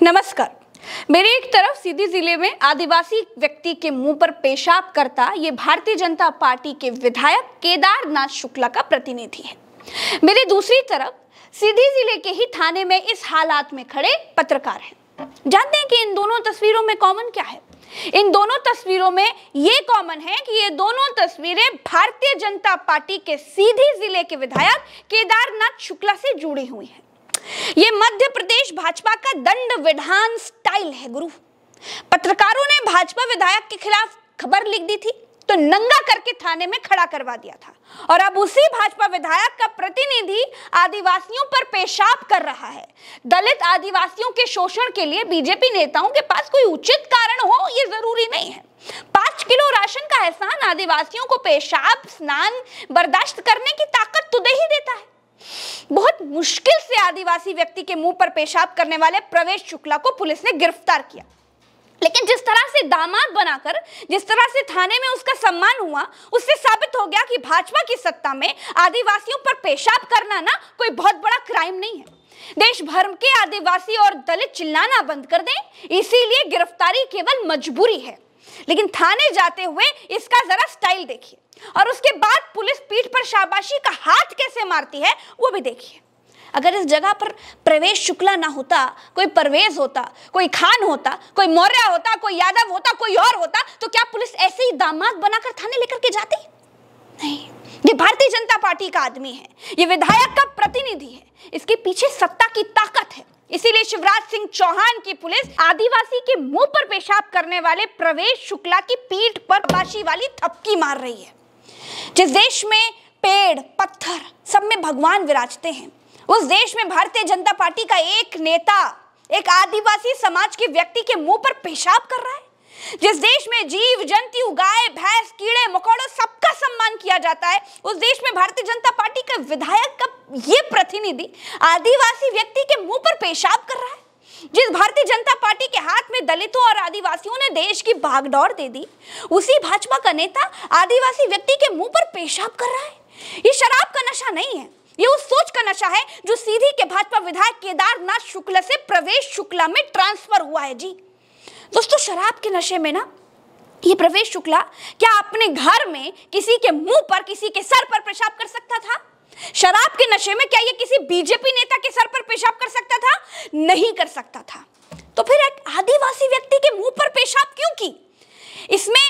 नमस्कार। मेरी एक तरफ सीधी जिले में आदिवासी व्यक्ति के मुंह पर पेशाब करता ये भारतीय जनता पार्टी के विधायक केदारनाथ शुक्ला का प्रतिनिधि है। मेरी दूसरी तरफ सीधी जिले के ही थाने में इस हालात में खड़े पत्रकार हैं। जानते हैं कि इन दोनों तस्वीरों में कॉमन क्या है? इन दोनों तस्वीरों में ये कॉमन है कि ये दोनों तस्वीरें भारतीय जनता पार्टी के सीधी जिले के विधायक केदारनाथ शुक्ला से जुड़ी हुई हैं। ये मध्य प्रदेश भाजपा का दंड विधान स्टाइल है गुरु। पत्रकारों ने भाजपा विधायक के खिलाफ खबर लिख दी थी तो नंगा करके थाने में खड़ा करवा दिया था, और अब उसी भाजपा विधायक का प्रतिनिधि आदिवासियों पर पेशाब कर रहा है। दलित आदिवासियों के शोषण के लिए बीजेपी नेताओं के पास कोई उचित कारण हो ये जरूरी नहीं है। 5 किलो राशन का एहसान आदिवासियों को पेशाब स्नान बर्दाश्त करने की ताकत तो दे ही देता है। बहुत मुश्किल से आदिवासी व्यक्ति के मुंह पर पेशाब करने वाले प्रवेश शुक्ला को पुलिस ने गिरफ्तार किया, लेकिन जिस तरह से दामाद बनाकर जिस तरह से थाने में उसका सम्मान हुआ, उससे साबित हो गया कि भाजपा की सत्ता में आदिवासियों पर पेशाब करना ना कोई बहुत बड़ा क्राइम नहीं है। देश भर के आदिवासी और दलित चिल्लाना बंद कर दें, इसीलिए गिरफ्तारी केवल मजबूरी है। लेकिन थाने जाते हुए इसका जरा स्टाइल देखिए, और उसके बाद पुलिस पीठ पर शाबाशी का हाथ कैसे मारती है वो भी देखिए। अगर इस जगह पर प्रवेश शुक्ला ना होता, कोई परवेज होता, कोई खान होता, कोई मौर्य होता, कोई यादव होता, कोई और होता, तो क्या पुलिस ऐसे ही दामाद बनाकर थाने लेकर के जाती? नहीं, ये भारतीय जनता पार्टी का आदमी है, ये विधायक का प्रतिनिधि है, इसके पीछे सत्ता की ताकत है। इसीलिए शिवराज सिंह चौहान की पुलिस आदिवासी के मुंह पर पेशाब करने वाले प्रवेश शुक्ला की पीठ पर शाबाशी वाली थपकी मार रही है। जिस देश में पेड़ पत्थर सब में भगवान विराजते हैं, उस देश में भारतीय जनता पार्टी का एक नेता एक आदिवासी समाज के व्यक्ति के मुंह पर पेशाब कर रहा है। जिस देश में जीव जंतु, गाय भैंस, कीड़े मकोड़ों सबका सम्मान किया जाता है, उस देश में भारतीय जनता पार्टी का विधायक का ये प्रतिनिधि आदिवासी व्यक्ति के मुंह पर पेशाब कर रहा है। जिस भारतीय जनता पार्टी के हाथ में दलितों और आदिवासियों ने देश की भागदौड़ दे दी, उसी भाजपा का नेता आदिवासी व्यक्ति के मुंह पर पेशाब कर रहा है। ये शराब का नशा नहीं है, ये उस सोच का नशा है जो सीधी के भाजपा विधायक केदारनाथ शुक्ला से प्रवेश शुक्ला में ट्रांसफर हुआ है। जी दोस्तों, शराब के नशे में ना ये प्रवेश शुक्ला क्या अपने घर में किसी के मुंह पर, किसी के सर पर पेशाब कर सकता था? शराब के नशे में क्या ये किसी बीजेपी नेता के सर पर पेशाब कर सकता था? नहीं कर सकता था। तो फिर एक आदिवासी व्यक्ति के मुंह पर पेशाब क्यों की? इसमें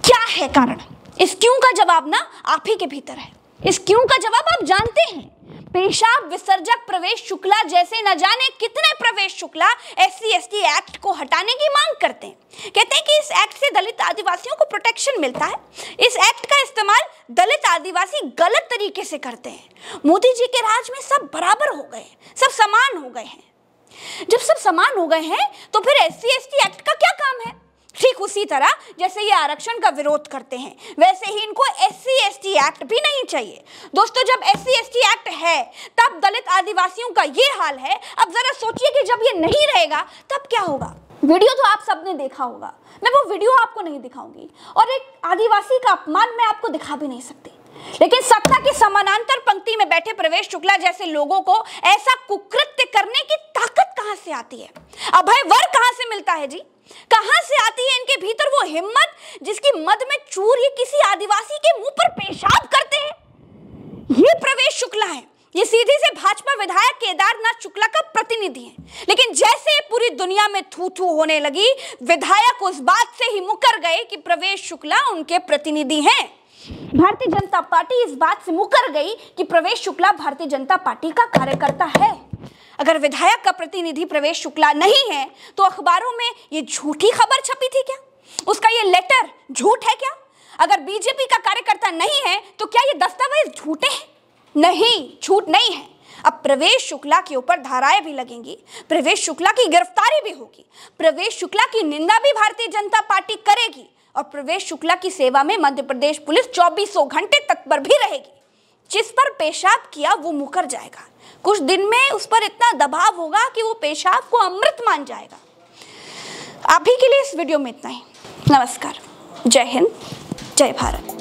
क्या है कारण? इस क्यों का जवाब ना आप ही के भीतर है। इस क्यों का जवाब आप जानते हैं। पेशाब विसर्जक प्रवेश शुक्ला जैसे न जाने कितने प्रवेश शुक्ला SC/ST एक्ट को हटाने की मांग करते हैं। कहते हैं कि इस एक्ट से दलित आदिवासियों को प्रोटेक्शन मिलता है। इस एक्ट का इस्तेमाल दलित आदिवासी गलत तरीके से करते हैं। मोदी जी के राज में सब बराबर हो गए, सब समान हो गए हैं। जब सब समान हो गए हैं तो फिर SC/ST एक्ट का क्या काम है? ठीक उसी तरह जैसे ये आरक्षण का विरोध करते हैं, वैसे ही इनको SC/ST एक्ट भी नहीं चाहिए। दोस्तों, जब SC/ST एक्ट है तब दलित आदिवासियों का ये हाल है। अब जरा सोचिए कि जब ये नहीं रहेगा तब क्या होगा। वीडियो तो आप सबने देखा होगा, मैं वो वीडियो आपको नहीं दिखाऊंगी, और एक आदिवासी का अपमान मैं आपको दिखा भी नहीं सकती। लेकिन सत्ता की समानांतर पंक्ति में बैठे प्रवेश शुक्ला जैसे लोगों को ऐसा कुकृत्य करने की ताकत कहां से आती है? अभय वर कहां से मिलता है जी? कहां से आती है इनके भीतर वो हिम्मत जिसकी मद में चूर ये किसी आदिवासी के मुंह पर पेशाब करते हैं? ये प्रवेश शुक्ला है, ये सीधे से भाजपा विधायक केदारनाथ शुक्ला का प्रतिनिधि है। लेकिन जैसे पूरी दुनिया में थू थू होने लगी, विधायक उस बात से ही मुकर गए कि प्रवेश शुक्ला उनके प्रतिनिधि हैं। भारतीय जनता पार्टी इस बात से मुकर गई कि प्रवेश शुक्ला भारतीय जनता पार्टी का कार्यकर्ता है। अगर विधायक का प्रतिनिधि प्रवेश शुक्ला नहीं है तो अखबारों में ये झूठी खबर छपी थी क्या? उसका ये लेटर झूठ है क्या? अगर बीजेपी का कार्यकर्ता नहीं है तो क्या ये दस्तावेज झूठे हैं? नहीं, झूठ नहीं है। अब प्रवेश शुक्ला के ऊपर धाराएं भी लगेंगी, प्रवेश शुक्ला की गिरफ्तारी भी होगी, प्रवेश शुक्ला की निंदा भी भारतीय जनता पार्टी करेगी, और प्रवेश शुक्ला की सेवा में मध्य प्रदेश पुलिस 2400 घंटे तत्पर भी रहेगी। जिस पर पेशाब किया वो मुकर जाएगा। कुछ दिन में उस पर इतना दबाव होगा कि वो पेशाब को अमृत मान जाएगा। अभी के लिए इस वीडियो में इतना ही। नमस्कार, जय हिंद, जय भारत।